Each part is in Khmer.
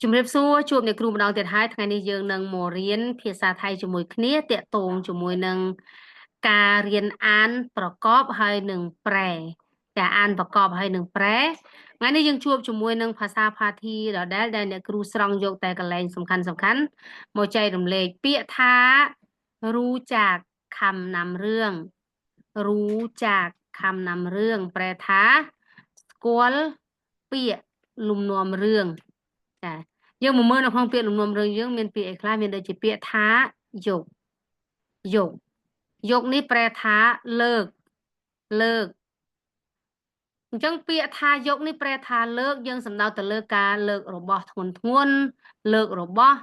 ជំរាបសួរជួបអ្នកគ្រូម្ដងទៀតហើយថ្ងៃនេះយើងនឹងមករៀនភាសាថៃជាមួយគ្នាតាក់ទងជាមួយនឹងការរៀនអានប្រកបហើយនឹងប្រែតែអានប្រកបហើយនឹងប្រែថ្ងៃនេះយើងជួបជាមួយនឹងភាសាផាធីដដែលដែលអ្នកគ្រូស្រង់យកតែកលែងសំខាន់មកចែករំលែកពាក្យថាรู้จักคำนำเรื่องรู้จักคำนำเรื่องแปลថាស្គាល់ពាក្យលំនាំរឿងចាយើងមកមើលនៅក្នុងពាក្យលំនាំរឿងយើងមានពាក្យអីខ្លះមានដូចជាពាក្យថាយកយកនេះប្រែថាលើកអញ្ចឹងពាក្យថាយកនេះប្រែថាលើកយើងសំដៅទៅលើការលើករបស់ធ្ងន់លើករបស់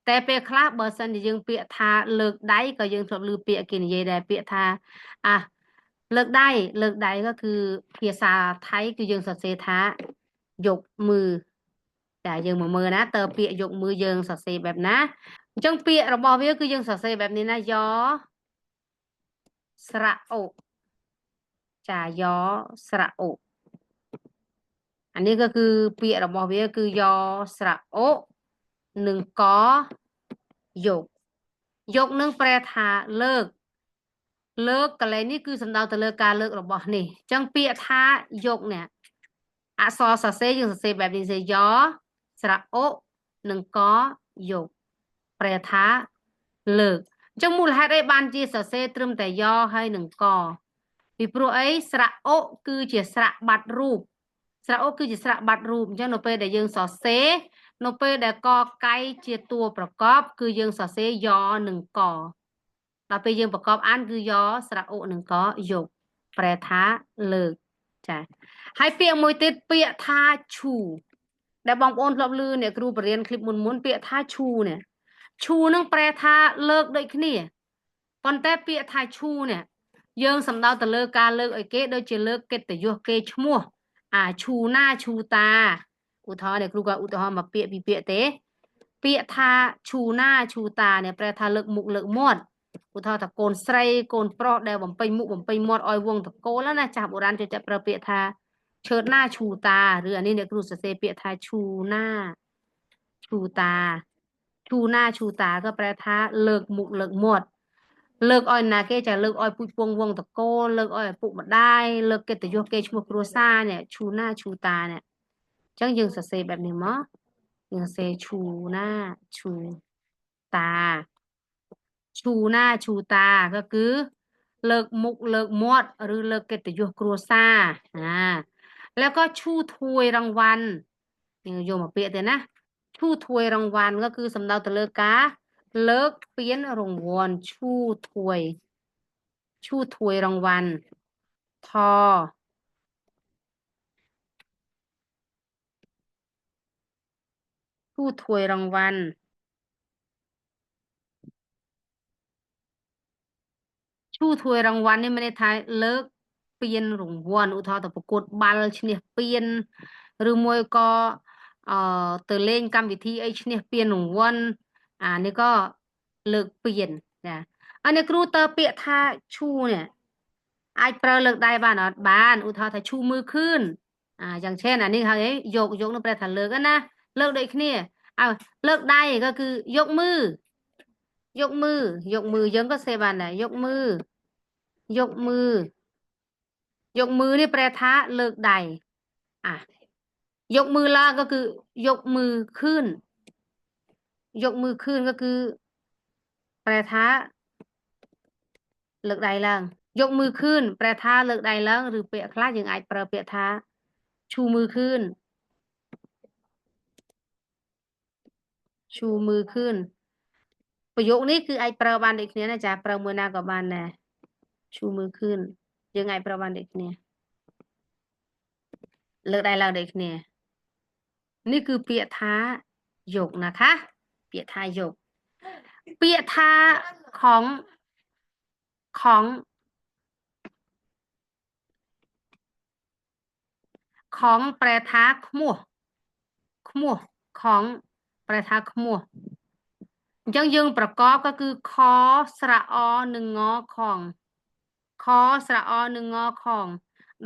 តែពេលខ្លះបើសិនជាយើងពាក្យថាលើកដៃក៏យើងធ្លាប់ឮពាក្យគេនិយាយដែរពាក្យថាលើកដៃក៏គឺភាសាថៃគឺយើងសរសេរថាយកมือតែយើងមកមើលណាតើពាក្យយកมือយើងសរសេរបែបណាអញ្ចឹងពាក្យរបស់វាគឺយើងសរសេរបែបនេះណាយ៉ស្រៈអូចាយ៉ស្រៈអូអានេះក៏គឺពាក្យរបស់វាគឺយ៉ស្រៈអូនិងកយកនឹងប្រែថាលើកកន្លែងនេះគឺសំដៅទៅលើការលើករបស់នេះអញ្ចឹងពាក្យថាយកនេះអក្សរសរសេរយើងសរសេរបែបនេះសេយ៉ស្រៈអូនិងកយកប្រែថាលើកអញ្ចឹងមូលហេតុអីបានជាសរសេរត្រឹមតែយ៉ហើយនឹងកពីព្រោះអីស្រៈអូគឺជាស្រៈបាត់រូបស្រៈអូគឺជាស្រៈបាត់រូបអញ្ចឹងនៅពេលដែលយើងសរសេរនៅពេលដែលកកៃជាតួប្រកបគឺយើងសរសេរយ៉និងកដល់ពេលយើងប្រកបអានគឺយ៉ស្រៈអូនិងកយកប្រែថាលើកចាហើយពាក្យមួយទៀតពាក្យថាឈូដែលបងប្អូនធ្លាប់ឮអ្នកគ្រូបរៀនឃ្លីបមុនពាក្យថាឈូនេះឈូនឹងប្រែថាលើកដូចគ្នាប៉ុន្តែពាក្យថាឈូនេះយើងសំដៅទៅលើការលើកឲ្យគេដូចជាលើកកិត្តិយសគេឈ្មោះឈូណាឈូតាឧទាហរណ៍អ្នកគ្រូក៏ឧទាហរណ៍មកពាក្យពីពាក្យទេពាក្យថាឈូណាឈូតានេះប្រែថាលើកមុខលើកមាត់ឧទាហរណ៍ថាកូនស្រីកូនប្រុសដែលបំពេញមុខបំពេញមាត់ឲ្យវងតកូលណាចាស់បុរាណចូលចិត្តប្រើពាក្យថាឈើណាឈូតាឬអានេះអ្នកគ្រូសរសេរពាក្យថាឈូណាឈូតាក៏ប្រែថាលើកមុខលើកមាត់លើកឲ្យណាគេចាលើកឲ្យពូជពងវងតកូលលើកឲ្យឪពុកម្ដាយលើកកិត្តិយសគេឈ្មោះគ្រួសារនេះឈូណាឈូតានេះអញ្ចឹងយើងសរសេរបែបនេះមកយើងសរសេរឈូណាឈូតាក៏គឺលើកមុខលើកមាត់ឬលើកកិត្តិយសគ្រួសារแล้วก็ชูถ้วยรางวัลយើងយកមកពាក្យទេណាឈូถ้วยរង្វាន់ក៏គឺសំដៅទៅលើការលើកពានរង្វាន់ឈូถ้วยរង្វាន់ថឈូถ้วยរង្វាន់ឈូถ้วยរង្វាន់នេះមានន័យថាលើកពានរង្វាន់ឧទាហរណ៍ទៅប្រកួតបាល់ឈ្នះពានឬមួយក៏ទៅលេងកម្មវិធីអីឈ្នះពានរង្វាន់នេះក៏លើកពានចាហើយអ្នកគ្រូតើពាក្យថាឈូនេះអាចប្រើលើកដៃបានអត់បានឧទាហរណ៍ថាឈូมือขึ้นយ៉ាងเช่นអានេះហើយយកនោះប្រែថាលើកណាលើកដូចគ្នាលើកដៃក៏គឺយកมือយើងក៏សេបានដែរយកมือនេះប្រែថាលើកដៃยกมือឡើងก็คือยกมือขึ้นก็คือแปลថាលើកដៃឡើងយកมือขึ้นแปลថាលើកដៃឡើងឬពាក្យខ្លះយើងអាចប្រើពាក្យថាឈូมือขึ้นប្រយោគនេះគឺអាចប្រើបានដូចគ្នាណាចាប្រើមួយណាក៏បានដែរឈូมือขึ้นយើងអាចប្រើបានដូចគ្នាលើកដៃឡើងដូចគ្នានេះគឺពាក្យថាយកนะคะពាក្យថាយកពាក្យថាของแปลថាខ្មោះของแปลថាខ្មោះអញ្ចឹងយើងប្រកបក៏គឺខស្រៈអនិងងของខស្រៈអនិងងของ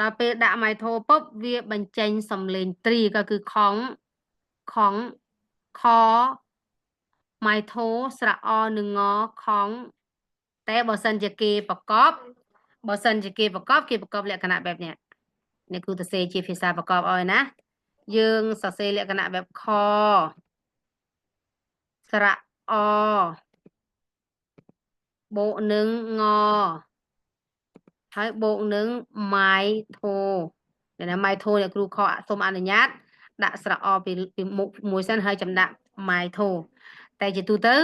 ដល់ពេលដាក់ម៉ៃធោពុបវាបញ្ចេញសំឡេងត្រីក៏គឺของ ខម៉ៃថូស្រៈអនឹងងของតែបើសិនជាគេប្រកបបើសិនជាគេប្រកបគេប្រកបលក្ខណៈបែបនេះនេះគ្រូទៅសេជាភាសាប្រកបឲ្យណាយើងសរសេរលក្ខណៈបែបខស្រៈอบូកនឹងងហើយបូកនឹងម៉ៃថូដែលណាម៉ៃថូអ្នកគ្រូខសូមអនុញ្ញាតដាក់ស្រៈអពីមុខមួយសិនហើយចំដាក់ម៉ៃថូតែជាទូទៅ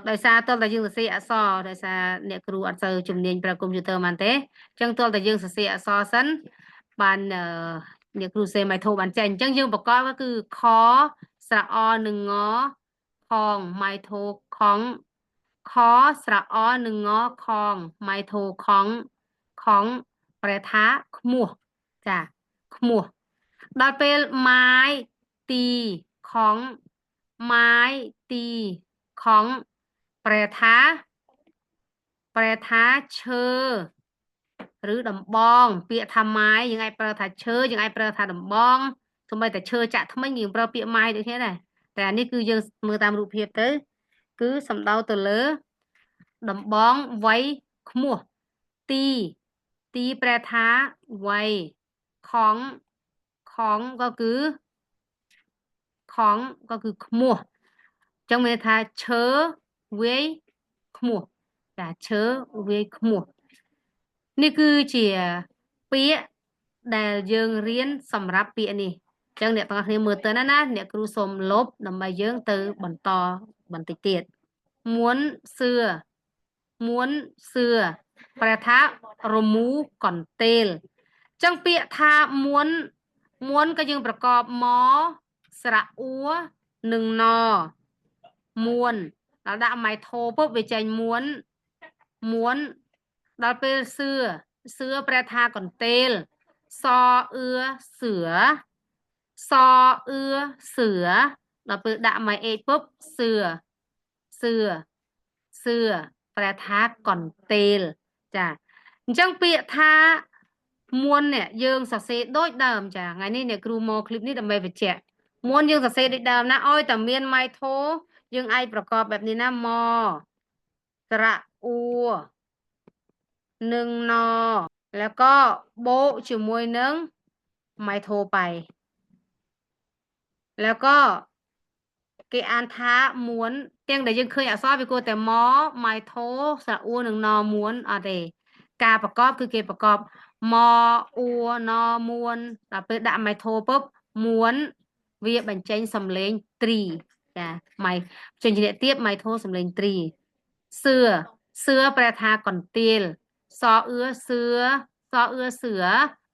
ដោយសារតើតែយើងសរសេរអក្សរដោយសារអ្នកគ្រូអត់សូវជំនាញប្រើកុំព្យូទ័របានទេអញ្ចឹងតើតែយើងសរសេរអក្សរសិនបានអ្នកគ្រូសេម៉ៃថូបានចេញអញ្ចឹងយើងប្រកបក៏គឺខស្រៈអនឹងងផងម៉ៃថូខងខស្រៈអនឹងងខងម៉ៃថូខងប្រែថាខ្មោះចាខ្មោះដល់ពេលម៉ាយទីខងម៉ាយទីខងប្រែថាឈើឬដំបងពាក្យថាម៉ាយយើងអាចប្រើថាឈើយើងអាចប្រើថាដំបងសូម្បីតែឈើចាក់ថ្មិញយើងប្រើពាក្យម៉ាយដូចគ្នាដែរតែអានេះគឺយើងមើលតាមរូបភាពទៅគឺសំដៅទៅលើដំបងវ័យខ្មោះទីប្រែថាវ័យខងក៏គឺខ្មោះចឹងមានថាឈើវាយខ្មោះចាឈើវាយខ្មោះនេះគឺជាពាក្យដែលយើងរៀនសម្រាប់ពាក្យនេះចឹងអ្នកទាំងអស់គ្នាមើលទៅណាអ្នកគ្រូសូមលុបដើម្បីយើងទៅបន្តបន្តិចទៀតមួនសឿប្រែថារមូរកន្ទេលចឹងពាក្យថាមួនក៏យើងប្រកបមកស្រៈអួនិងណមួនដល់ដាក់ម៉ៃថូពុបវាចេញមួនដល់ពេលសឿប្រែថាកន្ទេលសអឺសឿដល់ពេលដាក់ម៉ៃអេកពុបសឿប្រែថាកន្ទេលចាអញ្ចឹងពាក្យថាមួនเนี่ยយើងសរសេរដូចដើមចាថ្ងៃនេះអ្នកគ្រូមកคลิปនេះដើម្បីបញ្ជាក់មួនយើងសរសេរដូចដើមណាអោយតែមានម៉ៃថូយើងអាចប្រកបបែបនេះណាមកស្រៈអួនឹងណแล้วก็โบะជាមួយនឹងម៉ៃថូไปแล้วก็គេអានថាមួនទាំងដែលយើងឃើញអក្សរវាគួរតែមកម៉ៃថូស្រៈអួនឹងណមួនអត់ទេការប្រកបគឺគេប្រកបមកអួណមួនដល់ពេលដាក់ម៉ៃថូពុបមួនវាបញ្ចេញសំឡេងត្រីចាម៉ៃចេញជាទៀតម៉ៃថូសំឡេងត្រីសឿប្រែថាកន្ទាលសអឺសឿ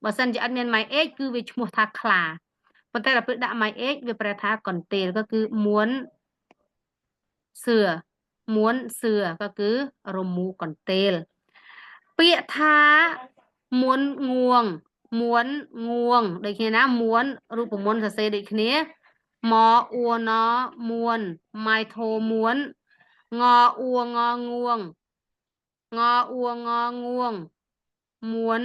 បើសិនជាអត់មានម៉ៃអេកគឺវាឈ្មោះថាខ្លាប៉ុន្តែដល់ពេលដាក់ម៉ៃអេកវាប្រែថាកន្ទេលក៏គឺមួនសឿក៏គឺរមូរកន្ទេលពាក្យថាមួនងួងដូចគ្នាណាមួនរូបមន្តសរសេរដូចគ្នាមកអួណមួនម៉ៃថូមួនងអួងងួងមួន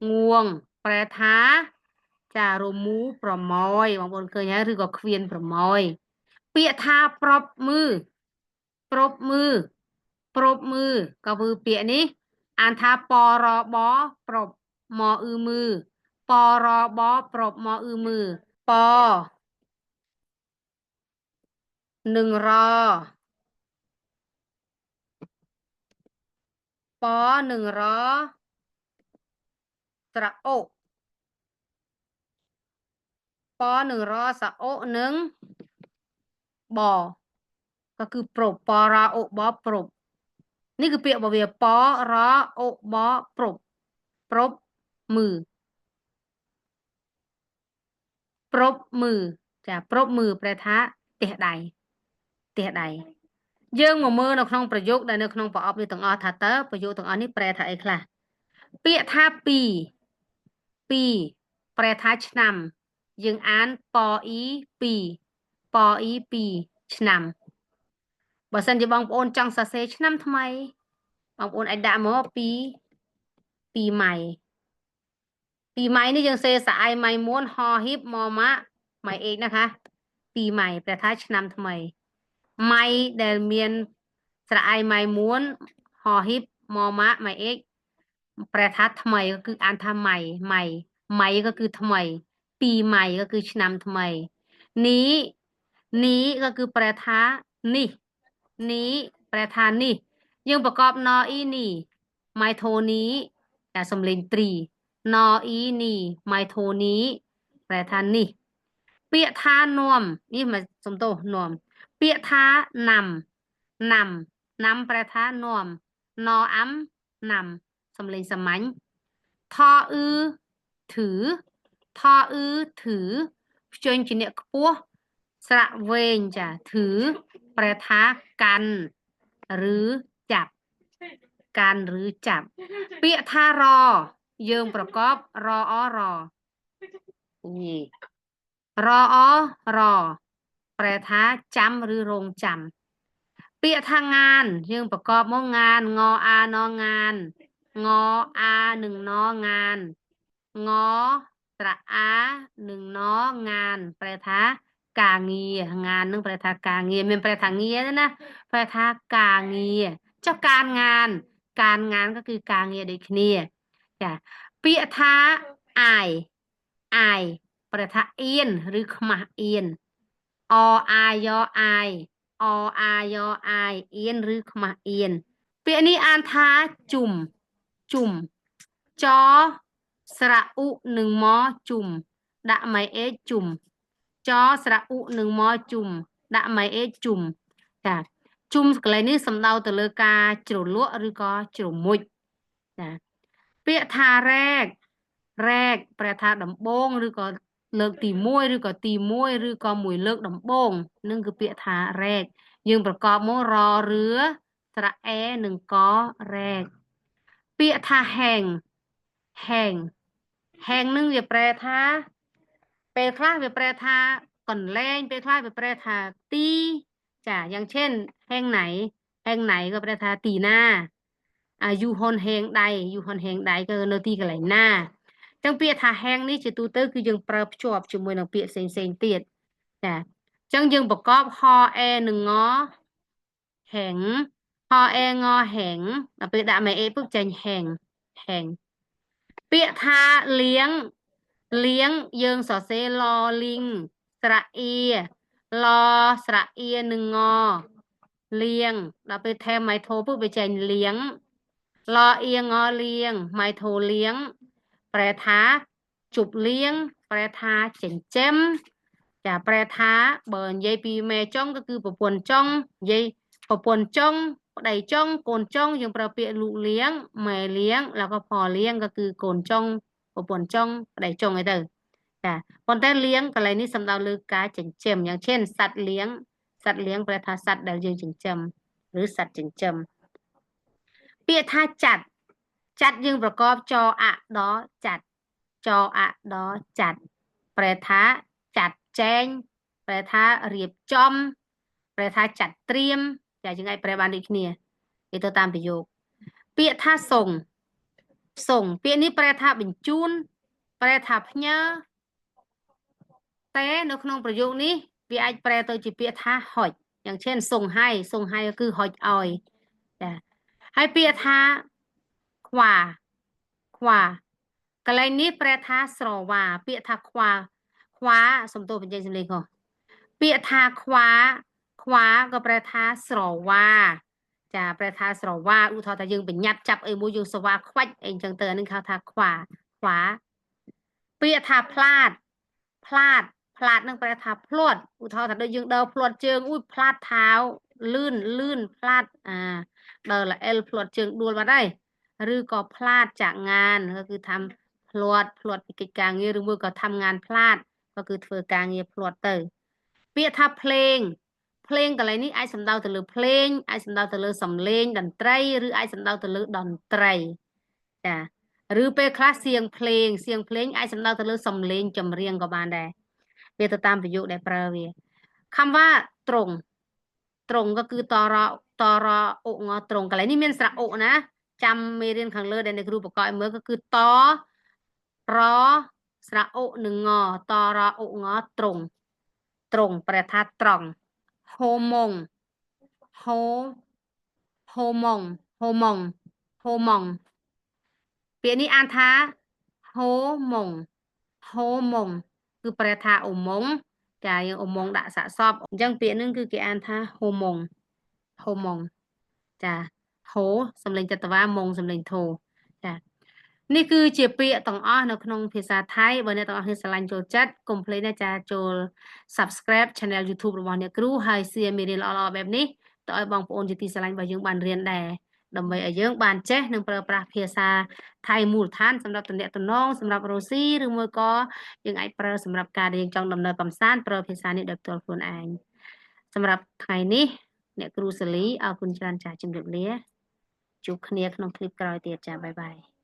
ងួងប្រែថាចារមូរប្រមយបងប្អូនឃើញហើយឬក៏ខ្វៀនប្រមយពាក្យថាប្រប់មើលក៏គឺពាក្យនេះអានថាបរបប្រប់មកអ៊ឺមើបរបប្រប់មកអ៊ឺមើពនឹងរពនឹងរស្រៈអុពនឹងរស្រៈអុនឹងបក៏គឺប្រប់បរអុបប្រប់នេះគឺពាក្យរបស់វាបរអុបប្រប់មើលប្រប់មើលចាប្រប់មើលប្រែថាទះដៃយើងមកមើលនៅក្នុងប្រយោគដែលនៅក្នុងប្រអប់នេះទាំងអស់ថាតើប្រយោគទាំងអស់នេះប្រែថាអីខ្លះពាក្យថាពីរប្រែថាឆ្នាំយើងអានពអ៊ី2ឆ្នាំបើសិនជាបងប្អូនចង់សរសេរឆ្នាំថ្មីបងប្អូនអាចដាក់មកពីម៉ៃនេះយើងសេសអាយម៉ៃមួនហហ៊ីបម៉ម៉ា หมายเอกนะคะปีใหม่แปลថាឆ្នាំថ្មីម៉ៃដែលមានស្រៈអៃម៉ៃមួនហោហ៊ីបម៉ម៉ាក់หมายเอกแปลថាថ្មីก็คืออ่านថាใหม่ใหม่ใหม่ก็คือថ្មីปีใหม่ก็คือឆ្នាំថ្មីนี้นี้ก็คือแปลថានេះนี้แปลថានេះយើងប្រកបណអ៊ីនេះម៉ៃโทนี้តែសំលេងត្រីណអ៊ីនេះម៉ៃโทนี้แปลថានេះពាក្យថានាំនេះមកសំទោសនាំពាក្យថាណាំណាំប្រែថានាំណអាំណាំសំលេងសាមញ្ញថអ៊ឺถือថអ៊ឺถือភ្ជញ្ញជាអ្នកខ្ពស់ស្រៈវែងចាถือប្រែថាកាន់ឬចាប់កាន់ឬចាប់ពាក្យថារយើងប្រកបរអរនេះរអរប្រែថាចាំឬរងចាំពាក្យថាងានយើងប្រកបមកងានងអាណងានងអានឹងណងានងត្រអានឹងណងានប្រែថាការងារងាននឹងប្រែថាការងារមានប្រែថាងារណាប្រែថាការងារចុះការងានក៏គឺការងារដូចគ្នាចាពាក្យថាអាយប្រែថាអៀនឬខ្មាស់អៀនអអាយអាយអអាយអាយអៀនឬខ្មាស់អៀនពាក្យនេះអានថាជុំចស្រៈឧនឹងមកជុំដាក់ម៉ៃអេជុំចស្រៈឧនឹងមកជុំដាក់ម៉ៃអេជុំចាជុំកន្លែងនេះសំដៅទៅលើការជ្រលក់ឬក៏ជ្រមុជចាពាក្យថារែកប្រែថាដំបងឬក៏លើកទី1ឬក៏ទី1ឬក៏មួយលើកដំបងនឹងគឺពាក្យថារែកយើងប្រកបមករឺស្រៈអេនិងករែកពាក្យថាហែងនឹងវាប្រែថាពេលខ្លះវាប្រែថាកន្លែងពេលខ្លះវាប្រែថាទីចាយ៉ាងเช่นហែងไหนក៏ប្រែថាទីណាយូហុនហែងដៃគឺនៅទីកន្លែងណាចឹងពាក្យថាហែងនេះជាទូទៅគឺយើងប្រើភ្ជាប់ជាមួយនឹងពាក្យផ្សេងទៀតចាចឹងយើងប្រកបហអេនឹងងហែងហអេងហែងដល់ពេលដាក់ម៉ែអេពុកចេញហែងពាក្យថាលៀងយើងសរសេរលលីងស្រៈអៀលស្រៈអៀនឹងងលៀងដល់ពេលថែមម៉ៃធោពុកវាចេញលៀងលអៀងលៀងម៉ៃធោលៀងប្រែថាជប់លៀងប្រែថាចិញ្ចឹមចាប្រែថាបើនិយាយពីមេចុងក៏គឺប្រពន្ធចុងនិយាយប្រពន្ធចុងប្តីចុងកូនចុងយើងប្រើពាក្យលោកលៀងម៉ែលៀងแล้วก็พ่อเลี้ยงก็คือกូនចុងប្រពន្ធចុងប្តីចុងអីទៅចាប៉ុន្តែលៀងកន្លែងនេះសំដៅលើការចិញ្ចឹមយ៉ាងเช่นសត្វលៀងប្រែថាសត្វដែលយើងចិញ្ចឹមឬសត្វចិញ្ចឹមពាក្យថាចាត់យើងប្រកបចអដចាត់ប្រែថាចាត់ចែងប្រែថារៀបចំប្រែថាចាត់ត្រៀមចាយើងអាចប្រែបានដូចគ្នាវាទៅតាមប្រយោគពាក្យថាส่งពាក្យនេះប្រែថាបញ្ជូនប្រែថាផ្ញើតែនៅក្នុងប្រយោគនេះវាអាចប្រែទៅជាពាក្យថាហុចយ៉ាងเช่นส่งให้ក៏គឺហុចឲ្យចាហើយពាក្យថាខ្វាកន្លែងនេះប្រែថាស្រវាពាក្យថាខ្វាសំទោសបញ្ចេញសំឡេងខុសពាក្យថាខ្វាក៏ប្រែថាស្រវាចាប្រែថាស្រវាឧទាហរណ៍ថាយើងបញ្ញត្តិចាប់អីមួយយើងស្រវាខ្វាច់អីចឹងទៅអានេះហៅថាខ្វាពាក្យថាផ្លាតនឹងប្រែថាភ្លាត់ឧទាហរណ៍ថាដូចយើងដើរភ្លាត់ជើងផ្លាតថៅលឿនផ្លាតដើរល្អិលភ្លាត់ជើងដួលបាត់ហើយឬក៏ផ្លាតចាក់ងានក៏គឺធ្វើភ្លាត់ពីកិច្ចការងារឬមួយក៏ធ្វើងานផ្លាតក៏គឺធ្វើការងារភ្លាត់ទៅពាក្យថាភ្លេងកន្លែងនេះអាចសំដៅទៅលើភ្លេងអាចសំដៅទៅលើសំឡេងតន្ត្រីឬអាចសំដៅទៅលើតន្ត្រីចាឬពេលខ្លះសៀងភ្លេងអាចសំដៅទៅលើសំឡេងចម្រៀងក៏បានដែរវាទៅតាមប្រយោគដែលប្រើវាคำว่าตรงก็คือตรอองตรงកន្លែងនេះមានស្រៈអុណាចាំមេរៀនខាងលើដែលអ្នកគ្រូប្រកបឲ្យមើលក៏គឺតរស្រៈអុនឹងងតរអុងត្រង់ ត្រង់ប្រែថាត្រង់ហូម៉ុងហូហូម៉ុងហូម៉ុងហូម៉ុងពាក្យនេះអានថាហូម៉ុងហូម៉ុងគឺប្រែថាអ៊ូម៉ុងចាយើងអ៊ូម៉ុងដាក់សាកសពអញ្ចឹងពាក្យហ្នឹងគឺគេអានថាហូម៉ុងហូម៉ុងចាហូសំលេងចតវាម៉ុងសំលេងធូចានេះគឺជាពាក្យទាំងអស់នៅក្នុងភាសាថៃបើអ្នកទាំងអស់គ្នាស្រឡាញ់ចូលចិត្តកុំភ្លេចណាចាចូល Subscribe Channel YouTube របស់អ្នកគ្រូហើយ share មេរៀនល្អៗបែបនេះទៅឲ្យបងប្អូនជាទីស្រឡាញ់របស់យើងបានរៀនដែរដើម្បីឲ្យយើងបានចេះនិងប្រើប្រាស់ភាសាថៃមូលដ្ឋានសម្រាប់ទំនាក់ទំនងសម្រាប់រស់ស៊ីឬមួយក៏យើងអាចប្រើសម្រាប់ការដែលយើងចង់ដំណើរកំសាន្តប្រើភាសានេះដោយផ្ទាល់ខ្លួនឯងសម្រាប់ថ្ងៃនេះអ្នកគ្រូសាលីអរគុណច្រើនចាស់ជំរាបលាជួបគ្នាក្នុងคลิปក្រោយទៀតចាបាយបាយ